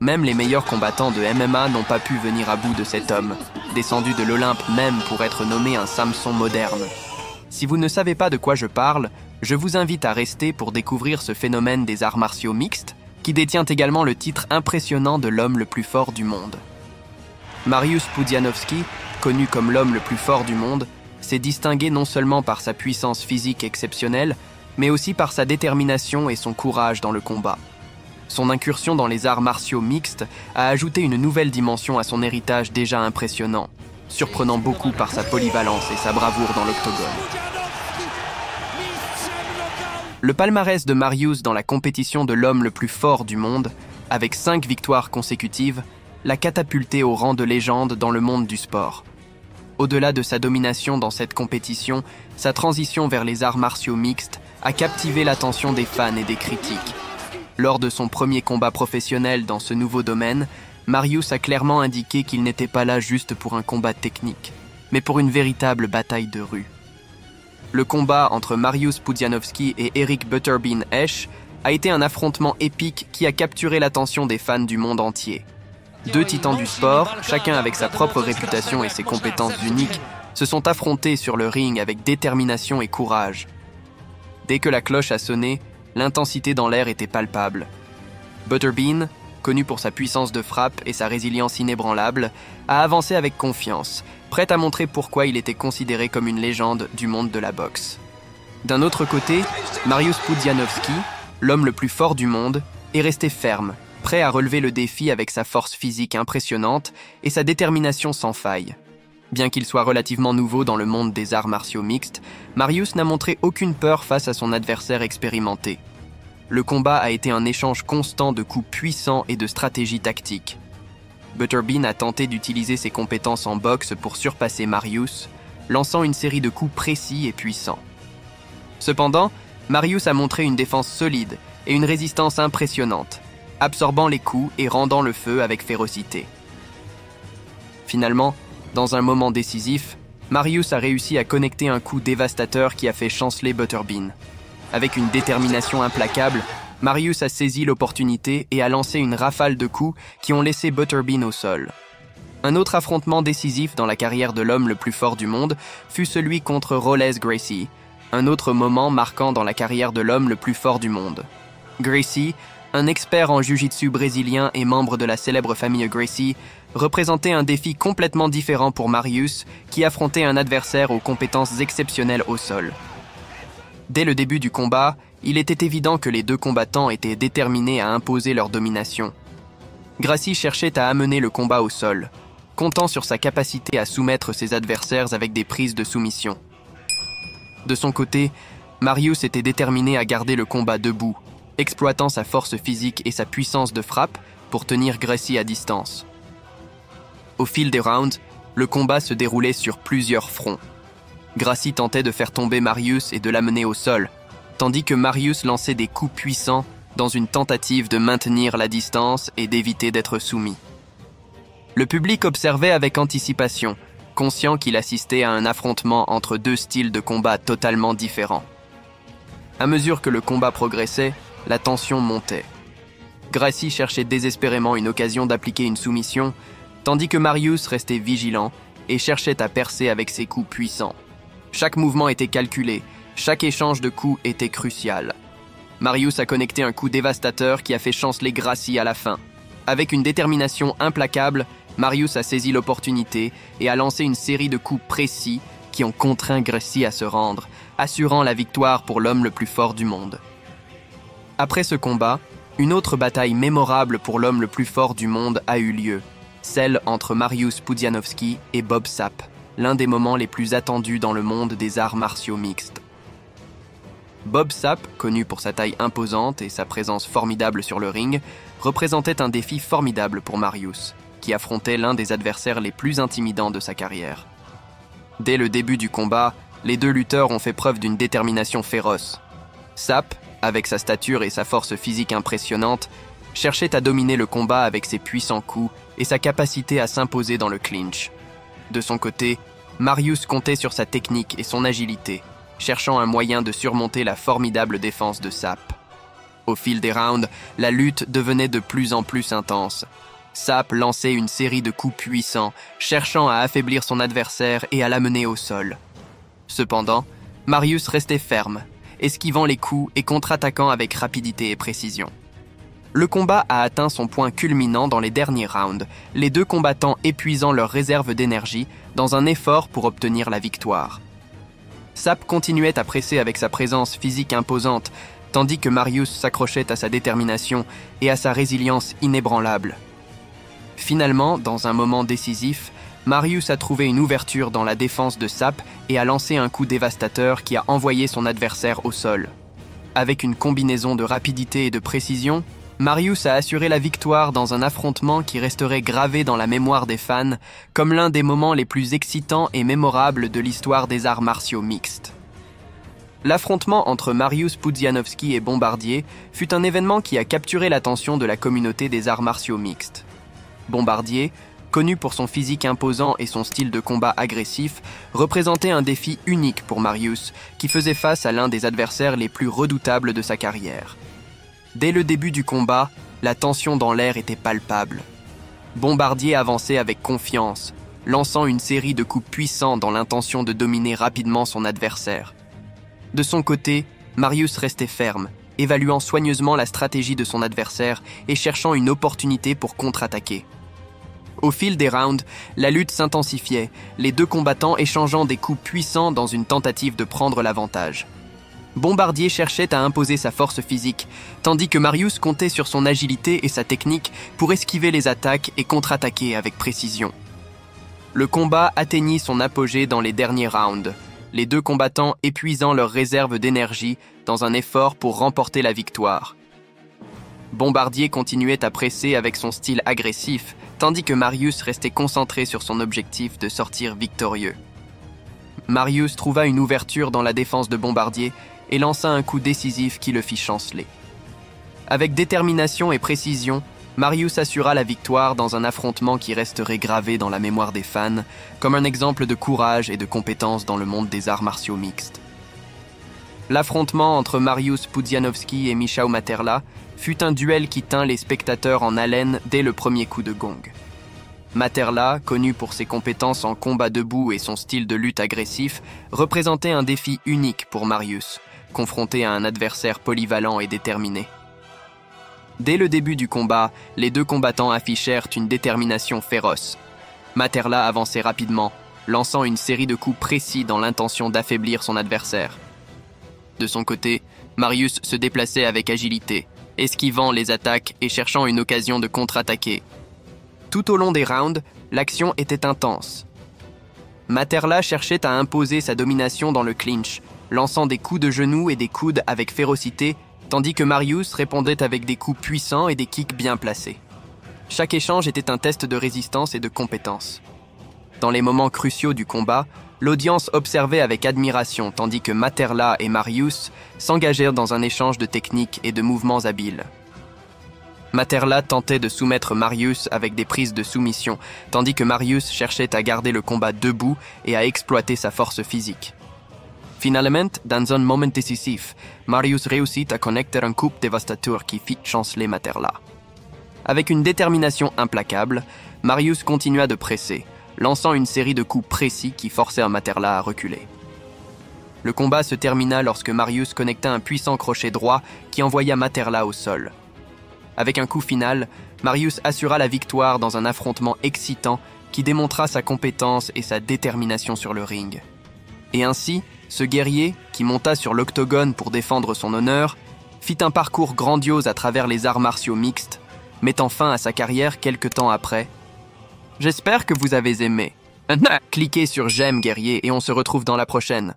Même les meilleurs combattants de MMA n'ont pas pu venir à bout de cet homme, descendu de l'Olympe même pour être nommé un Samson moderne. Si vous ne savez pas de quoi je parle, je vous invite à rester pour découvrir ce phénomène des arts martiaux mixtes, qui détient également le titre impressionnant de l'homme le plus fort du monde. Mariusz Pudzianowski, connu comme l'homme le plus fort du monde, s'est distingué non seulement par sa puissance physique exceptionnelle, mais aussi par sa détermination et son courage dans le combat. Son incursion dans les arts martiaux mixtes a ajouté une nouvelle dimension à son héritage déjà impressionnant, surprenant beaucoup par sa polyvalence et sa bravoure dans l'octogone. Le palmarès de Mariusz dans la compétition de l'homme le plus fort du monde, avec 5 victoires consécutives, l'a catapulté au rang de légende dans le monde du sport. Au-delà de sa domination dans cette compétition, sa transition vers les arts martiaux mixtes a captivé l'attention des fans et des critiques. Lors de son premier combat professionnel dans ce nouveau domaine, Mariusz a clairement indiqué qu'il n'était pas là juste pour un combat technique, mais pour une véritable bataille de rue. Le combat entre Mariusz Pudzianowski et Eric Butterbean Esch a été un affrontement épique qui a capturé l'attention des fans du monde entier. 2 titans du sport, chacun avec sa propre réputation et ses compétences uniques, se sont affrontés sur le ring avec détermination et courage. Dès que la cloche a sonné, l'intensité dans l'air était palpable. Butterbean, connu pour sa puissance de frappe et sa résilience inébranlable, a avancé avec confiance, prêt à montrer pourquoi il était considéré comme une légende du monde de la boxe. D'un autre côté, Mariusz Pudzianowski, l'homme le plus fort du monde, est resté ferme, prêt à relever le défi avec sa force physique impressionnante et sa détermination sans faille. Bien qu'il soit relativement nouveau dans le monde des arts martiaux mixtes, Mariusz n'a montré aucune peur face à son adversaire expérimenté. Le combat a été un échange constant de coups puissants et de stratégies tactiques. Butterbean a tenté d'utiliser ses compétences en boxe pour surpasser Mariusz, lançant une série de coups précis et puissants. Cependant, Mariusz a montré une défense solide et une résistance impressionnante, absorbant les coups et rendant le feu avec férocité. Finalement, dans un moment décisif, Mariusz a réussi à connecter un coup dévastateur qui a fait chanceler Butterbean. Avec une détermination implacable, Mariusz a saisi l'opportunité et a lancé une rafale de coups qui ont laissé Butterbean au sol. Un autre affrontement décisif dans la carrière de l'homme le plus fort du monde fut celui contre Rollins Gracie, un autre moment marquant dans la carrière de l'homme le plus fort du monde. Gracie, un expert en jiu-jitsu brésilien et membre de la célèbre famille Gracie, représentait un défi complètement différent pour Mariusz, qui affrontait un adversaire aux compétences exceptionnelles au sol. Dès le début du combat, il était évident que les 2 combattants étaient déterminés à imposer leur domination. Gracie cherchait à amener le combat au sol, comptant sur sa capacité à soumettre ses adversaires avec des prises de soumission. De son côté, Mariusz était déterminé à garder le combat debout, exploitant sa force physique et sa puissance de frappe pour tenir Gracie à distance. Au fil des rounds, le combat se déroulait sur plusieurs fronts. Gracie tentait de faire tomber Mariusz et de l'amener au sol, tandis que Mariusz lançait des coups puissants dans une tentative de maintenir la distance et d'éviter d'être soumis. Le public observait avec anticipation, conscient qu'il assistait à un affrontement entre 2 styles de combat totalement différents. À mesure que le combat progressait, la tension montait. Gracie cherchait désespérément une occasion d'appliquer une soumission, tandis que Mariusz restait vigilant et cherchait à percer avec ses coups puissants. Chaque mouvement était calculé, chaque échange de coups était crucial. Mariusz a connecté un coup dévastateur qui a fait chanceler Gracie à la fin. Avec une détermination implacable, Mariusz a saisi l'opportunité et a lancé une série de coups précis qui ont contraint Gracie à se rendre, assurant la victoire pour l'homme le plus fort du monde. Après ce combat, une autre bataille mémorable pour l'homme le plus fort du monde a eu lieu, celle entre Mariusz Pudzianowski et Bob Sapp, l'un des moments les plus attendus dans le monde des arts martiaux mixtes. Bob Sapp, connu pour sa taille imposante et sa présence formidable sur le ring, représentait un défi formidable pour Mariusz, qui affrontait l'un des adversaires les plus intimidants de sa carrière. Dès le début du combat, les 2 lutteurs ont fait preuve d'une détermination féroce. Sapp, avec sa stature et sa force physique impressionnante, cherchait à dominer le combat avec ses puissants coups et sa capacité à s'imposer dans le clinch. De son côté, Mariusz comptait sur sa technique et son agilité, cherchant un moyen de surmonter la formidable défense de Sapp. Au fil des rounds, la lutte devenait de plus en plus intense. Sap lançait une série de coups puissants, cherchant à affaiblir son adversaire et à l'amener au sol. Cependant, Marius restait ferme, esquivant les coups et contre-attaquant avec rapidité et précision. Le combat a atteint son point culminant dans les derniers rounds, les deux combattants épuisant leurs réserves d'énergie dans un effort pour obtenir la victoire. Sap continuait à presser avec sa présence physique imposante, tandis que Marius s'accrochait à sa détermination et à sa résilience inébranlable. Finalement, dans un moment décisif, Marius a trouvé une ouverture dans la défense de Sap et a lancé un coup dévastateur qui a envoyé son adversaire au sol. Avec une combinaison de rapidité et de précision, Marius a assuré la victoire dans un affrontement qui resterait gravé dans la mémoire des fans comme l'un des moments les plus excitants et mémorables de l'histoire des arts martiaux mixtes. L'affrontement entre Mariusz Pudzianowski et Bombardier fut un événement qui a capturé l'attention de la communauté des arts martiaux mixtes. Bombardier, connu pour son physique imposant et son style de combat agressif, représentait un défi unique pour Marius, qui faisait face à l'un des adversaires les plus redoutables de sa carrière. Dès le début du combat, la tension dans l'air était palpable. Bombardier avançait avec confiance, lançant une série de coups puissants dans l'intention de dominer rapidement son adversaire. De son côté, Marius restait ferme, évaluant soigneusement la stratégie de son adversaire et cherchant une opportunité pour contre-attaquer. Au fil des rounds, la lutte s'intensifiait, les deux combattants échangeant des coups puissants dans une tentative de prendre l'avantage. Bombardier cherchait à imposer sa force physique, tandis que Marius comptait sur son agilité et sa technique pour esquiver les attaques et contre-attaquer avec précision. Le combat atteignit son apogée dans les derniers rounds, les deux combattants épuisant leurs réserves d'énergie dans un effort pour remporter la victoire. Bombardier continuait à presser avec son style agressif, tandis que Marius restait concentré sur son objectif de sortir victorieux. Marius trouva une ouverture dans la défense de Bombardier et lança un coup décisif qui le fit chanceler. Avec détermination et précision, Marius assura la victoire dans un affrontement qui resterait gravé dans la mémoire des fans comme un exemple de courage et de compétence dans le monde des arts martiaux mixtes. L'affrontement entre Mariusz Pudzianowski et Michał Materla fut un duel qui tint les spectateurs en haleine dès le premier coup de gong. Materla, connu pour ses compétences en combat debout et son style de lutte agressif, représentait un défi unique pour Marius, confronté à un adversaire polyvalent et déterminé. Dès le début du combat, les deux combattants affichèrent une détermination féroce. Materla avançait rapidement, lançant une série de coups précis dans l'intention d'affaiblir son adversaire. De son côté, Marius se déplaçait avec agilité, esquivant les attaques et cherchant une occasion de contre-attaquer. Tout au long des rounds, l'action était intense. Materla cherchait à imposer sa domination dans le clinch, lançant des coups de genoux et des coudes avec férocité, tandis que Marius répondait avec des coups puissants et des kicks bien placés. Chaque échange était un test de résistance et de compétence. Dans les moments cruciaux du combat, l'audience observait avec admiration tandis que Materla et Marius s'engagèrent dans un échange de techniques et de mouvements habiles. Materla tentait de soumettre Marius avec des prises de soumission, tandis que Marius cherchait à garder le combat debout et à exploiter sa force physique. Finalement, dans un moment décisif, Marius réussit à connecter un coup dévastateur qui fit chanceler Materla. Avec une détermination implacable, Marius continua de presser, lançant une série de coups précis qui forcèrent Materla à reculer. Le combat se termina lorsque Marius connecta un puissant crochet droit qui envoya Materla au sol. Avec un coup final, Marius assura la victoire dans un affrontement excitant qui démontra sa compétence et sa détermination sur le ring. Et ainsi, ce guerrier, qui monta sur l'octogone pour défendre son honneur, fit un parcours grandiose à travers les arts martiaux mixtes, mettant fin à sa carrière quelque temps après. J'espère que vous avez aimé. Cliquez sur j'aime guerrier et on se retrouve dans la prochaine.